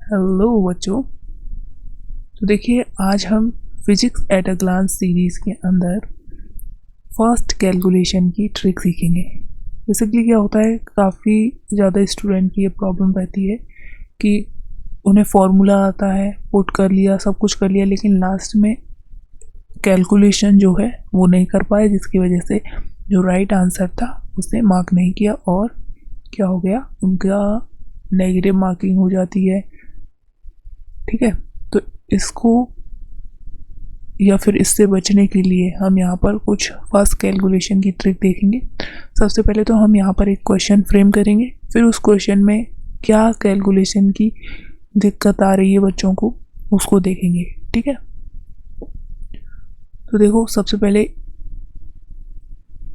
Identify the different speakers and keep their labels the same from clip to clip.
Speaker 1: Hello बच्चों। तो देखिए, आज हम physics at a glance series के अंदर फर्स्ट कैलकुलेशन की ट्रिक सीखेंगे। बेसिकली क्या होता है, काफ़ी ज़्यादा स्टूडेंट की ये प्रॉब्लम रहती है कि उन्हें फार्मूला आता है, पुट कर लिया, सब कुछ कर लिया, लेकिन लास्ट में कैलकुलेशन जो है वो नहीं कर पाए, जिसकी वजह से जो राइट आंसर था उसे मार्क नहीं किया और क्या हो गया, उनका नेगेटिव मार्किंग हो जाती है। ठीक है, तो इसको या फिर इससे बचने के लिए हम यहाँ पर कुछ फास्ट कैलकुलेशन की ट्रिक देखेंगे। सबसे पहले तो हम यहाँ पर एक क्वेश्चन फ्रेम करेंगे, फिर उस क्वेश्चन में क्या कैलकुलेशन की दिक्कत आ रही है बच्चों को उसको देखेंगे। ठीक है, तो देखो, सबसे पहले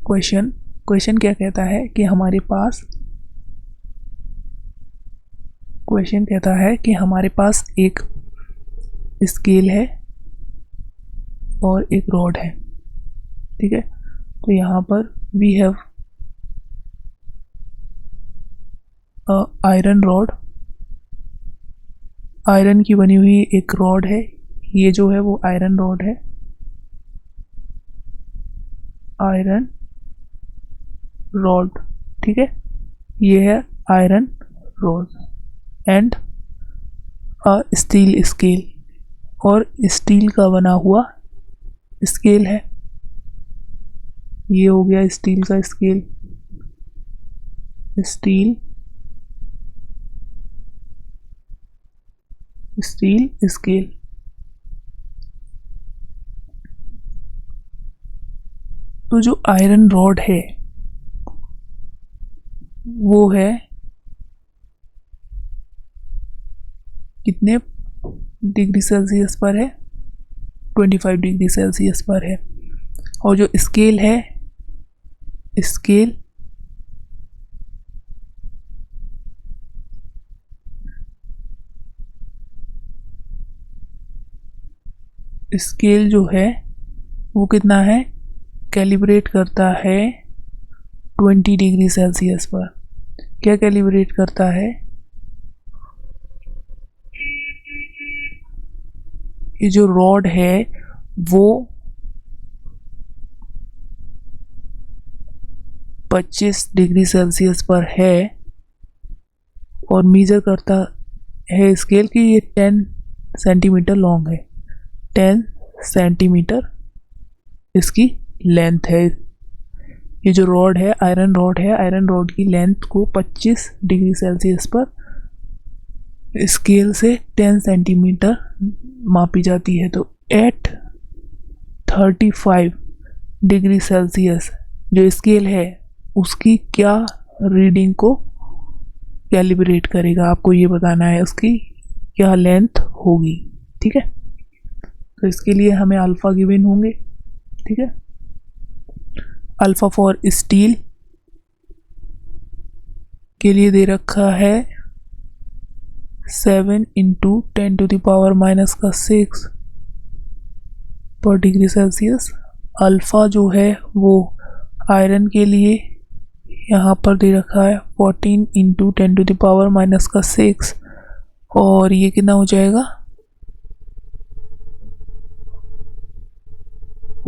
Speaker 1: क्वेश्चन क्या कहता है कि हमारे पास एक स्केल है और एक रॉड है। ठीक है, तो यहाँ पर we have iron rod, iron की बनी हुई एक रॉड है। ये जो है वो आयरन रॉड है, आयरन रॉड। ठीक है, ये है iron rod and steel scale, और स्टील का बना हुआ स्केल है। ये हो गया स्टील का स्केल, स्टील स्केल। तो जो आयरन रॉड है वो है कितने डिग्री सेल्सियस पर है, 25 डिग्री सेल्सियस पर है। और जो स्केल है, स्केल जो है वो कितना है, कैलिब्रेट करता है 20 डिग्री सेल्सियस पर। क्या कैलिब्रेट करता है, ये जो रॉड है वो 25 डिग्री सेल्सियस पर है और मेजर करता है स्केल की ये 10 सेंटीमीटर लॉन्ग है, 10 सेंटीमीटर इसकी लेंथ है। ये जो रॉड है, आयरन रॉड की लेंथ को 25 डिग्री सेल्सियस पर स्केल से 10 सेंटीमीटर मापी जाती है। तो एट 35 डिग्री सेल्सियस जो स्केल है उसकी क्या रीडिंग को कैलिब्रेट करेगा, आपको ये बताना है उसकी क्या लेंथ होगी। ठीक है, तो इसके लिए हमें अल्फ़ा गिवन होंगे। ठीक है, अल्फ़ा फॉर स्टील के लिए दे रखा है 7 इंटू 10⁻⁻6 पर डिग्री सेल्सियस। अल्फ़ा जो है वो आयरन के लिए यहाँ पर दे रखा है 14 इंटू 10⁻⁻6, और ये कितना हो जाएगा,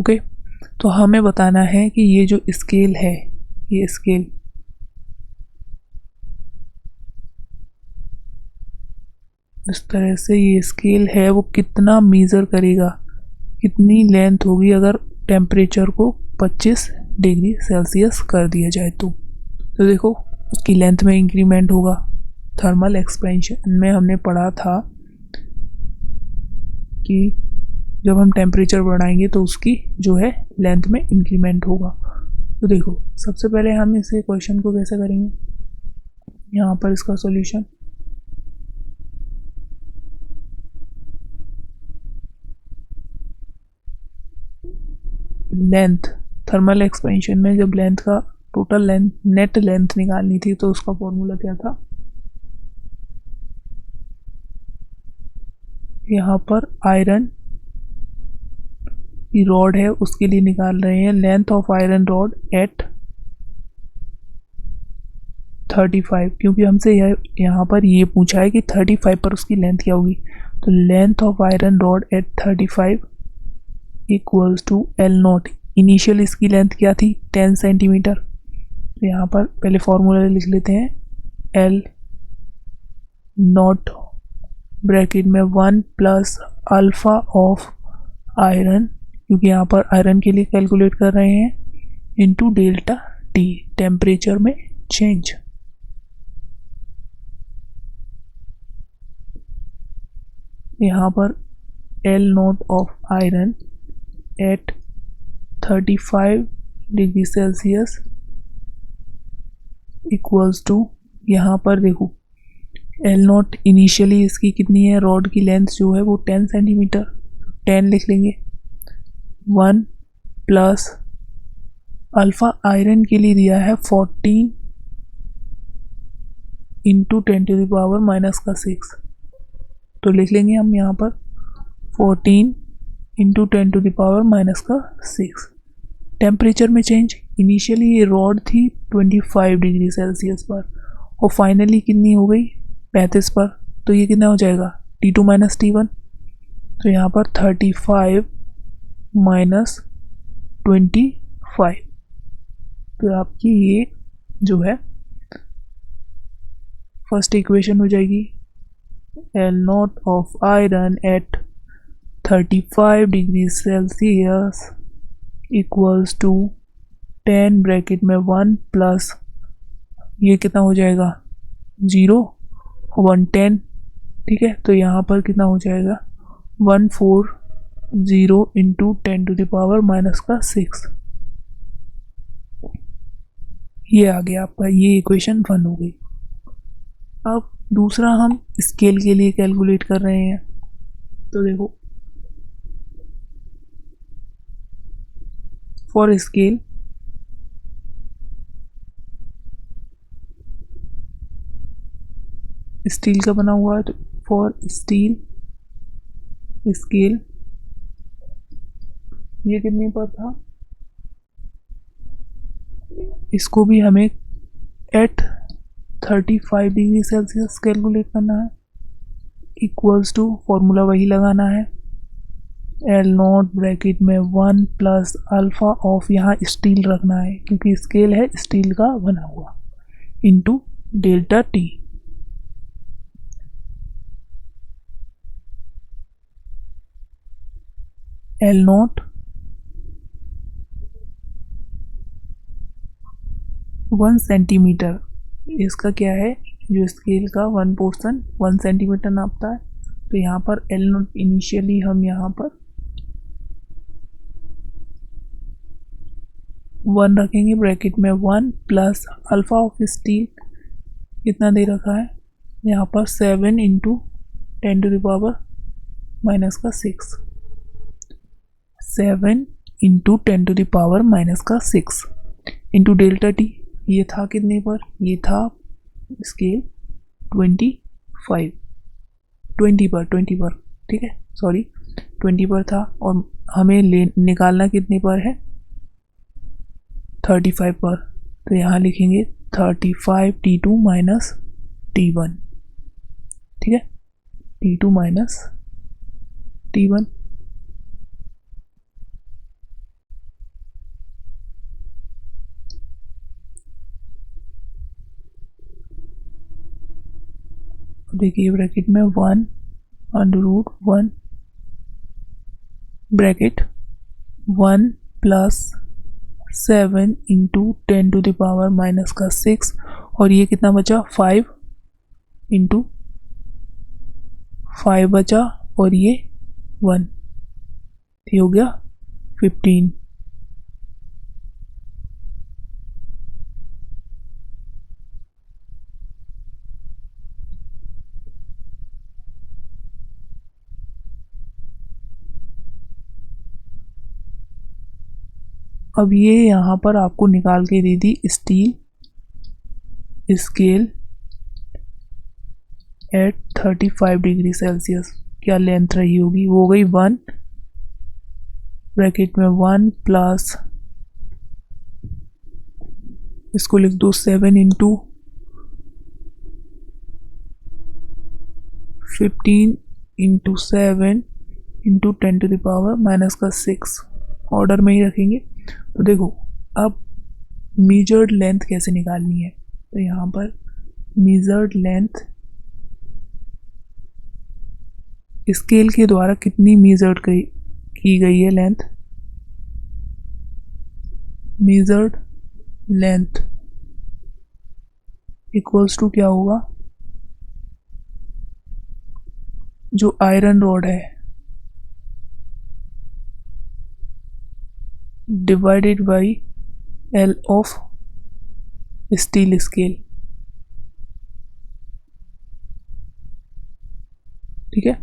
Speaker 1: ओके। तो हमें बताना है कि ये जो स्केल है, ये स्केल इस तरह से, ये स्केल है वो कितना मेज़र करेगा, कितनी लेंथ होगी अगर टेम्परेचर को 25 डिग्री सेल्सियस कर दिया जाए तो देखो उसकी लेंथ में इंक्रीमेंट होगा। थर्मल एक्सपेंशन में हमने पढ़ा था कि जब हम टेम्परेचर बढ़ाएंगे तो उसकी जो है लेंथ में इंक्रीमेंट होगा। तो देखो, सबसे पहले हम इसे क्वेश्चन को कैसे करेंगे, यहाँ पर इसका सॉल्यूशन, लेंथ, थर्मल एक्सपेंशन में जब लेंथ का टोटल लेंथ, नेट लेंथ निकालनी थी तो उसका फॉर्मूला क्या था, यहाँ पर आयरन की रॉड है उसके लिए निकाल रहे हैं length of iron rod at 35, क्योंकि हमसे यहाँ पर ये पूछा है कि 35 पर उसकी लेंथ क्या होगी। तो length of iron rod at 35 equals to L naught. Initial इसकी लेंथ क्या थी 10 सेंटीमीटर। तो यहाँ पर पहले फॉर्मूला लिख लेते हैं, एल नॉट ब्रैकेट में 1 प्लस अल्फ़ा ऑफ आयरन, क्योंकि यहाँ पर आयरन के लिए कैलकुलेट कर रहे हैं, इंटू डेल्टा टी, टेम्परेचर में चेंज। यहाँ पर L naught of iron at 35 degree Celsius equals to, यहाँ पर देखो एल नॉट इनिशियली इसकी कितनी है, रॉड की लेंथ जो है वो 10 सेंटीमीटर, 10 लिख लेंगे। 1 प्लस अल्फ़ा आयरन के लिए दिया है 14 into 10 to the power minus का 6, तो लिख लेंगे हम यहाँ पर 14 into 10 to the power minus का 6। टेम्परेचर में चेंज, इनिशियली ये रॉड थी 25 डिग्री सेल्सियस पर और फाइनली कितनी हो गई 35 पर, तो ये कितना हो जाएगा T2 माइनस T1। तो यहाँ पर 35 माइनस 25, तो आपकी ये जो है फर्स्ट इक्वेशन हो जाएगी, L naught of iron at 35 degree Celsius equals to 10 bracket में 1 प्लस ये कितना हो जाएगा 0 110, ठीक है। तो यहाँ पर कितना हो जाएगा 140 into 10 to the power minus का 6, ये आ गया आपका, ये इक्वेशन 1 हो गई। अब दूसरा हम स्केल के लिए कैलकुलेट कर रहे हैं, तो देखो फॉर स्केल स्टील का बना हुआ है, तो फॉर स्टील स्केल ये कितने पर था, इसको भी हमें एट 35 डिग्री सेल्सियस कैलकुलेट करना है, इक्वल्स टू फॉर्मूला वही लगाना है, एल नॉट ब्रैकेट में 1 प्लस अल्फ़ा ऑफ, यहाँ स्टील रखना है क्योंकि स्केल है स्टील का बना हुआ, into delta T. L not 1 centimetre, इसका क्या है जो स्केल का 1 पोर्शन 1 सेंटीमीटर नापता है, तो यहाँ पर एल नॉट इनिशियली हम यहाँ पर 1 रखेंगे ब्रैकेट में 1 प्लस अल्फ़ा ऑफ स्टील कितना दे रखा है यहाँ पर 7 into 10 to the power minus का 6, 7 into 10 to the power minus का 6 इंटू डेल्टा टी, ये था कितने पर, ये था स्केल 20 पर, ठीक है, सॉरी 20 पर था और हमें निकालना कितने पर है 35 पर, तो यहाँ लिखेंगे 35 T2 माइनस T1, ठीक है, T2 माइनस T1। देखिए ब्रैकेट में 1 √1 bracket 1 plus 7 into 10 to the power minus का 6 और ये कितना बचा 5 इंटू 5 बचा और ये 1, ये हो गया 15। अब ये यहाँ पर आपको निकाल के दे दी steel scale at 35 degree Celsius, क्या लेंथ रही होगी, वो हो गई 1 ब्रैकेट में 1 प्लस इसको लिख दो 7 into 15 into 7 into 10 to the power minus का 6 ऑर्डर में ही रखेंगे। तो देखो अब मेजर्ड लेंथ कैसे निकालनी है, तो यहाँ पर मेजर्ड लेंथ स्केल के द्वारा कितनी मेजर्ड की गई है length, measured length equals to क्या होगा, जो आयरन रॉड है divided by L of steel scale. ठीक है,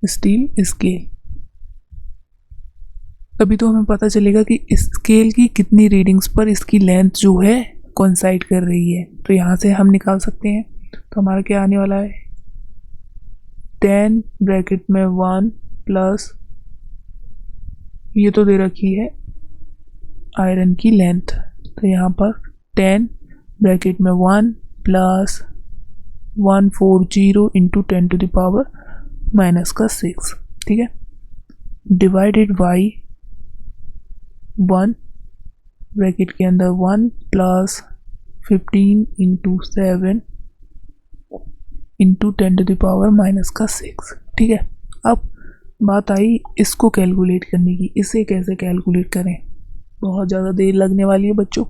Speaker 1: स्टील स्केल। तभी तो हमें पता चलेगा कि स्केल की कितनी रीडिंग्स पर इसकी लेंथ जो है कोइंसाइड कर रही है। तो यहाँ से हम निकाल सकते हैं। तो हमारा क्या आने वाला है, 10 ब्रैकेट में 1 प्लस ये तो दे रखी है आयरन की लेंथ, तो यहाँ पर 10 ब्रैकेट में 1 plus 140 into 10 to the power minus का 6। ठीक है, डिवाइडेड बाई 1 ब्रैकेट के अंदर 1 plus 15 into 7 into 10 to the power minus का 6। ठीक है, अब बात आई इसको कैलकुलेट करने की। इसे कैसे कैलकुलेट करें, बहुत ज़्यादा देर लगने वाली है बच्चों।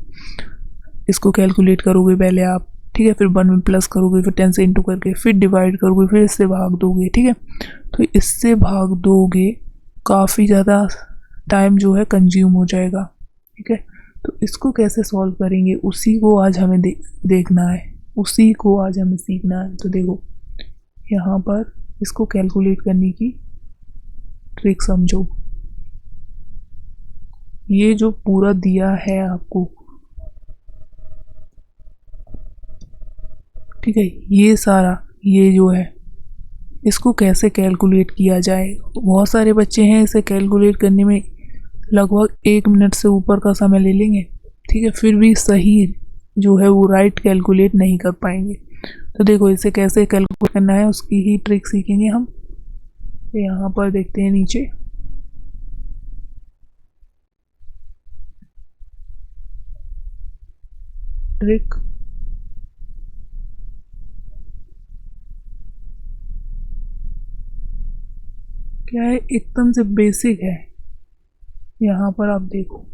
Speaker 1: इसको कैलकुलेट करोगे पहले आप, ठीक है, फिर 1 में प्लस करोगे, फिर 10 से इंटू करके फिर डिवाइड करोगे, फिर इससे भाग दोगे। ठीक है, तो इससे भाग दोगे काफ़ी ज़्यादा टाइम जो है कंज्यूम हो जाएगा। ठीक है, तो इसको कैसे सॉल्व करेंगे उसी को आज हमें देखना है, उसी को आज हमें सीखना है। तो देखो यहाँ पर इसको कैलकुलेट करने की ट्रिक समझो। ये जो पूरा दिया है आपको, ठीक है, ये सारा ये जो है इसको कैसे कैलकुलेट किया जाए। बहुत सारे बच्चे हैं इसे कैलकुलेट करने में लगभग 1 मिनट से ऊपर का समय ले लेंगे। ठीक है, फिर भी सही जो है वो राइट कैलकुलेट नहीं कर पाएंगे। तो देखो इसे कैसे कैलकुलेट करना है उसकी ही ट्रिक सीखेंगे हम। तो यहाँ पर देखते हैं नीचे, ट्रिक क्या है, एकदम से बेसिक है। यहाँ पर आप देखो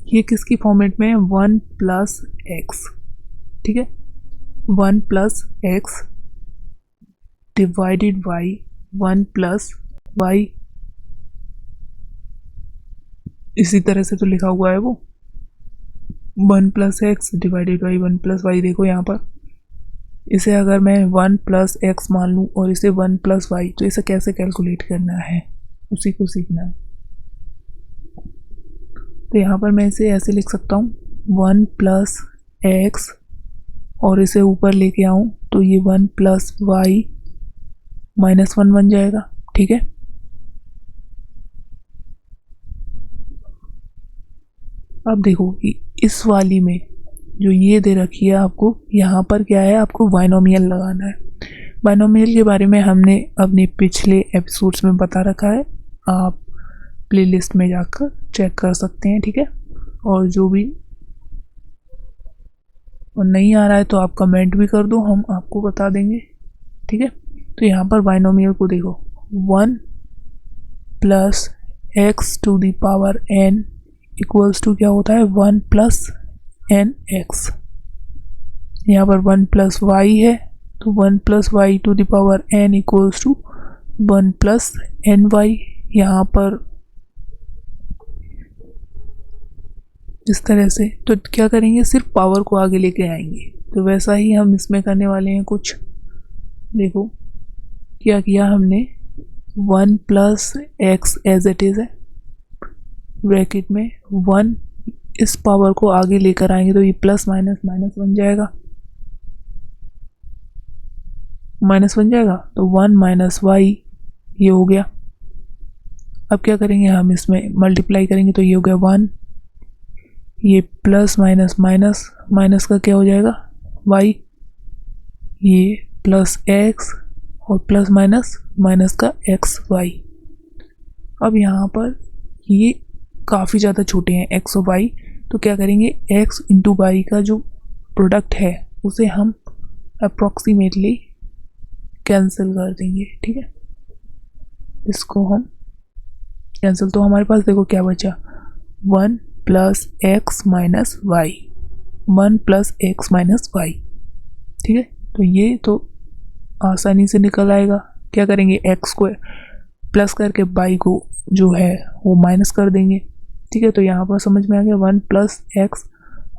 Speaker 1: ये किसकी फॉर्मेट में है, 1 प्लस एक्स। ठीक है, 1 plus x divided by 1 plus y, इसी तरह से तो लिखा हुआ है वो 1 plus x divided by 1 plus y. देखो यहाँ पर इसे अगर मैं 1 प्लस एक्स मान लूँ और इसे 1 प्लस वाई, तो इसे कैसे कैलकुलेट करना है उसी को सीखना है। तो यहाँ पर मैं इसे ऐसे लिख सकता हूँ 1 प्लस एक्स और इसे ऊपर लेके आऊँ तो ये 1 प्लस वाई माइनस 1 बन जाएगा। ठीक है, अब देखो कि इस वाली में जो ये दे रखी है आपको, यहाँ पर क्या है, आपको बाइनोमियल लगाना है। बाइनोमियल के बारे में हमने अपने पिछले एपिसोड्स में बता रखा है, आप प्लेलिस्ट में जाकर चेक कर सकते हैं। ठीक है, और जो भी और नहीं आ रहा है तो आप कमेंट भी कर दो, हम आपको बता देंगे। ठीक है, तो यहाँ पर बाइनोमियल को देखो 1 plus x to the power n equals to क्या होता है, 1 प्लस एन एक्स। यहाँ पर 1 प्लस वाई है तो 1 plus y to the power n equals to 1 plus n y. यहाँ पर इस तरह से तो क्या करेंगे, सिर्फ पावर को आगे लेके आएंगे। तो वैसा ही हम इसमें करने वाले हैं कुछ। देखो क्या किया हमने, 1 plus x as it is है, ब्रैकेट में 1, इस पावर को आगे लेकर आएंगे तो ये प्लस माइनस माइनस बन जाएगा, माइनस बन जाएगा। तो 1 माइनस वाई ये हो गया। अब क्या करेंगे हम इसमें मल्टीप्लाई करेंगे तो ये हो गया 1 ये प्लस माइनस माइनस माइनस का क्या हो जाएगा y, ये प्लस x और प्लस माइनस माइनस का एक्स वाई। अब यहाँ पर ये काफ़ी ज़्यादा छोटे हैं x और y, तो क्या करेंगे x इंटू वाई का जो प्रोडक्ट है उसे हम अप्रॉक्सीमेटली कैंसिल कर देंगे। ठीक है, इसको हम कैंसिल, तो हमारे पास देखो क्या बचा, 1 plus x minus y, 1 plus x minus y. ठीक है, तो ये तो आसानी से निकल आएगा। क्या करेंगे एक्स को प्लस करके वाई को जो है वो माइनस कर देंगे। ठीक है, तो यहाँ पर समझ में आ गया 1 plus x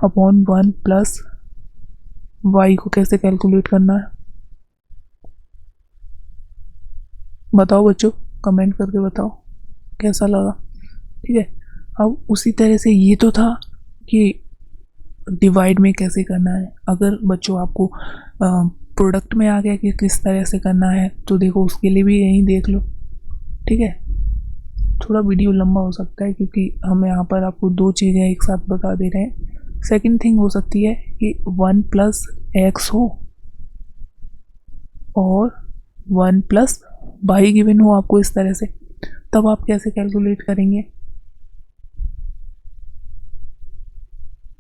Speaker 1: upon 1 plus y को कैसे कैलकुलेट करना है। बताओ बच्चों, कमेंट करके बताओ कैसा लगा। ठीक है, अब उसी तरह से ये तो था कि डिवाइड में कैसे करना है। अगर बच्चों आपको प्रोडक्ट में आ गया कि किस तरह से करना है तो देखो उसके लिए भी यहीं देख लो। ठीक है, थोड़ा वीडियो लंबा हो सकता है क्योंकि हम यहाँ पर आपको दो चीज़ें एक साथ बता दे रहे हैं। सेकंड थिंग हो सकती है कि 1 प्लस एक्स हो और 1 प्लस वाई गिवन हो आपको इस तरह से, तब आप कैसे कैलकुलेट करेंगे।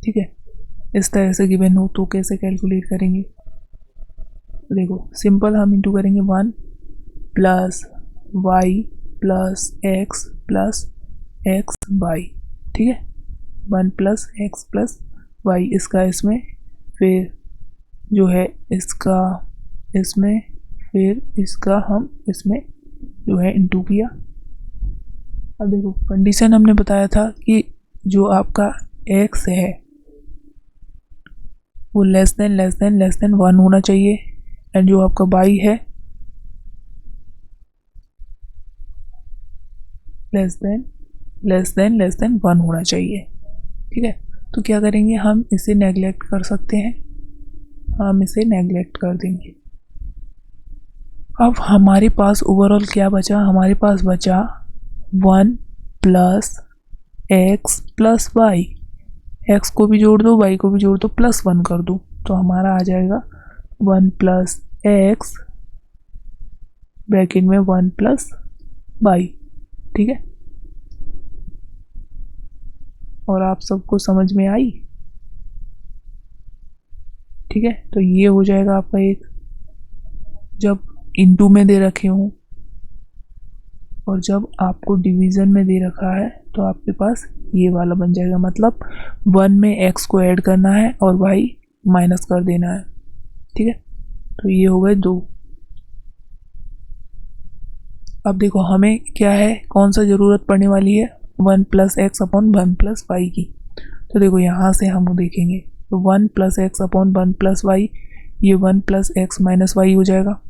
Speaker 1: ठीक है, इस तरह से गिवन हो तो कैसे कैलकुलेट करेंगे। देखो सिंपल हम इंटू करेंगे 1 plus y plus x y. ठीक है, 1 प्लस एक्स प्लस वाई, इसका इसमें, फिर जो है इसका इसमें, फिर इसका हम इसमें जो है इंटू किया। अब देखो कंडीशन हमने बताया था कि जो आपका एक्स है वो लेस देन 1 होना चाहिए, एंड जो आपका वाई है लेस देन 1 होना चाहिए। ठीक है, तो क्या करेंगे हम इसे नेगलेक्ट कर सकते हैं, हम इसे नेगलेक्ट कर देंगे। अब हमारे पास ओवरऑल क्या बचा, हमारे पास बचा 1 plus x plus y, x को भी जोड़ दो वाई को भी जोड़ दो प्लस 1 कर दो, तो हमारा आ जाएगा 1 प्लस एक्स ब्रैकेट में 1 प्लस वाई। ठीक है, और आप सबको समझ में आई। ठीक है, तो ये हो जाएगा आपका एक, जब इनटू में दे रखे हों और जब आपको डिवीज़न में दे रखा है तो आपके पास ये वाला बन जाएगा, मतलब 1 में एक्स को ऐड करना है और वाई माइनस कर देना है। ठीक है, तो ये हो गए 2। अब देखो हमें क्या है, कौन सा ज़रूरत पड़ने वाली है, 1 plus x upon 1 plus y की। तो देखो यहाँ से हम देखेंगे तो 1 plus x upon 1 plus y, ये 1 प्लस एक्स माइनस वाई हो जाएगा।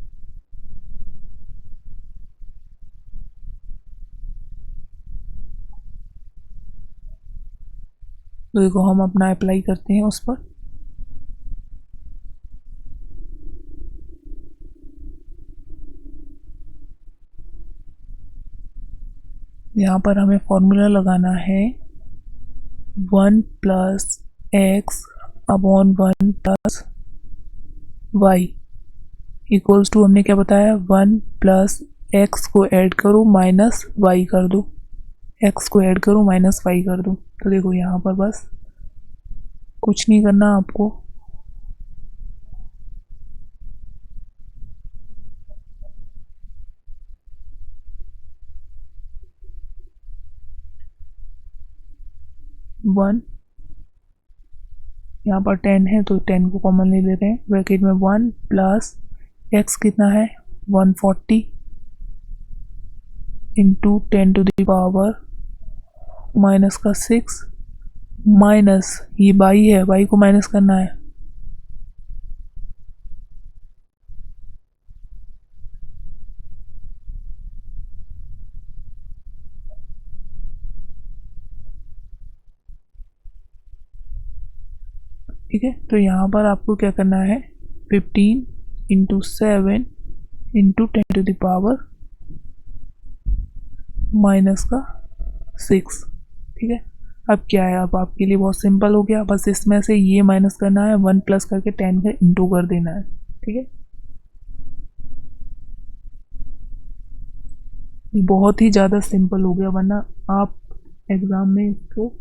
Speaker 1: तो देखो हम अपना अप्लाई करते हैं उस पर। यहाँ पर हमें फॉर्मूला लगाना है 1 plus x upon 1 plus y equals to, हमने क्या बताया, 1 प्लस एक्स को ऐड करो माइनस वाई कर दो, एक्स को ऐड करो माइनस वाई कर दो। तो देखो यहाँ पर बस कुछ नहीं करना आपको, वन, यहाँ पर 10 है तो 10 को कॉमन ले लेते हैं, ब्रैकेट में 1 प्लस एक्स कितना है 140 into 10 to the power minus का 6 माइनस ये वाई है, वाई को माइनस करना है। ठीक है, तो यहाँ पर आपको क्या करना है 15 into 7 into 10 to the power minus का 6। ठीक है, अब क्या है, अब आपके लिए बहुत सिंपल हो गया, बस इसमें से ये माइनस करना है, 1 प्लस करके 10 का इंटू कर देना है। ठीक है, बहुत ही ज़्यादा सिंपल हो गया, वरना आप एग्ज़ाम में इसको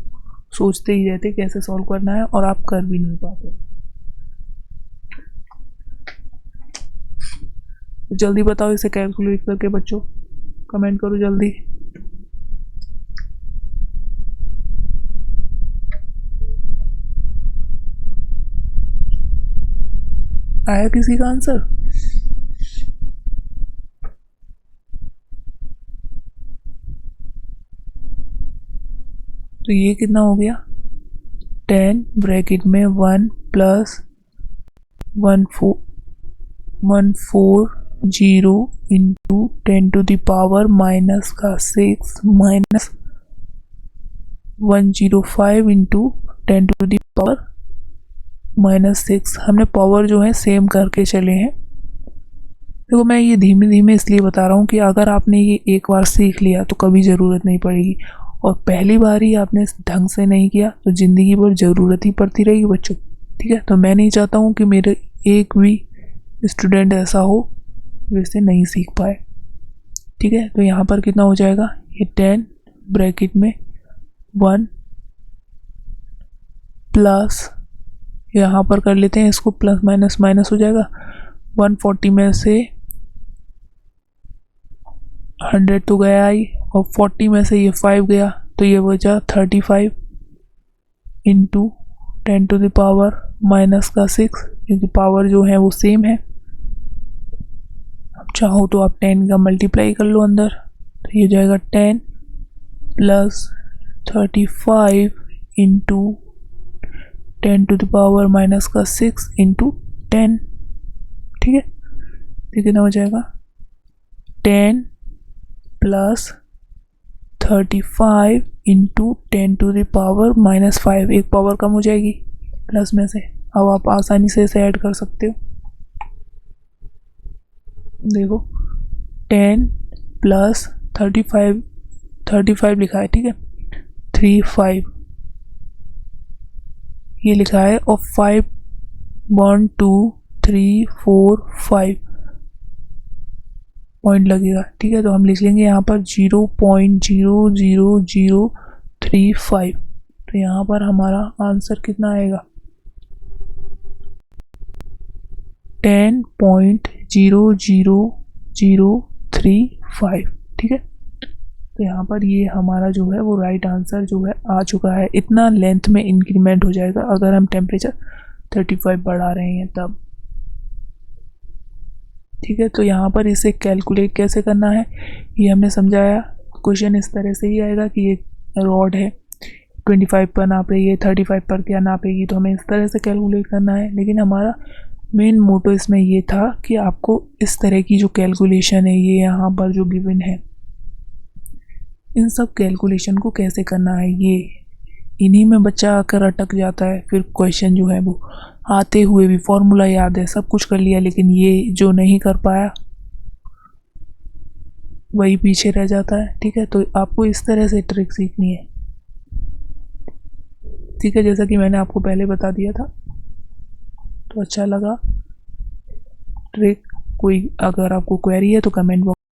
Speaker 1: सोचते ही रहते कैसे सॉल्व करना है और आप कर भी नहीं पाते। तो जल्दी बताओ इसे कैलकुलेट करके बच्चों, कमेंट करो जल्दी। आया किसी का आंसर? तो ये कितना हो गया, 10 ब्रैकेट में 1 plus 140 into 10 to the power minus का 6 minus 105 into 10 to the power -6। हमने पावर जो है सेम करके चले हैं। देखो मैं ये धीमे धीमे इसलिए बता रहा हूँ कि अगर आपने ये एक बार सीख लिया तो कभी ज़रूरत नहीं पड़ेगी, और पहली बार ही आपने ढंग से नहीं किया तो ज़िंदगी भर ज़रूरत ही पड़ती रहेगी बच्चों। ठीक है, तो मैं नहीं चाहता हूँ कि मेरे एक भी स्टूडेंट ऐसा हो जो इसे नहीं सीख पाए। ठीक है, तो यहाँ पर कितना हो जाएगा, ये 10 ब्रैकेट में 1 प्लस, यहाँ पर कर लेते हैं इसको, प्लस माइनस माइनस हो जाएगा, 140 में से 100 तो गया ही, और 40 में से ये 5 गया, तो ये बचा 35 into 10 to the power minus का 6, क्योंकि पावर जो है वो सेम है। अब चाहो तो आप 10 का मल्टीप्लाई कर लो अंदर, तो ये जाएगा 10 plus 35 into 10 to the power minus का 6 इंटू 10। ठीक है, तो कितना हो जाएगा, 10 plus 35 into 10 to the power -5, एक पावर कम हो जाएगी प्लस में से। अब आप आसानी से इसे ऐड कर सकते हो। देखो 10 प्लस 35 लिखा है, ठीक है, 35 ये लिखा है, और 5 1 2 3 4 5 पॉइंट लगेगा। ठीक है, तो हम लिख लेंगे यहाँ पर 0.00035। तो यहाँ पर हमारा आंसर कितना आएगा, 10.00035। ठीक है, तो यहाँ पर ये हमारा जो है वो राइट आंसर जो है आ चुका है। इतना लेंथ में इंक्रीमेंट हो जाएगा अगर हम टेम्परेचर 35 बढ़ा रहे हैं तब। ठीक है, तो यहाँ पर इसे कैलकुलेट कैसे करना है ये हमने समझाया। क्वेश्चन इस तरह से ही आएगा कि ये रॉड है 25 पर नाप रही है, 35 पर क्या नापेगी, तो हमें इस तरह से कैलकुलेट करना है। लेकिन हमारा मेन मोटो इसमें ये था कि आपको इस तरह की जो कैलकुलेशन है, ये यहाँ पर जो गिवन है, इन सब कैलकुलेशन को कैसे करना है, ये इन्हीं में बच्चा आकर अटक जाता है। फिर क्वेश्चन जो है वो आते हुए भी फॉर्मूला याद है, सब कुछ कर लिया, लेकिन ये जो नहीं कर पाया वही पीछे रह जाता है। ठीक है, तो आपको इस तरह से ट्रिक सीखनी है। ठीक है, जैसा कि मैंने आपको पहले बता दिया था। तो अच्छा लगा ट्रिक, कोई अगर आपको क्वेरी है तो कमेंट बॉक्स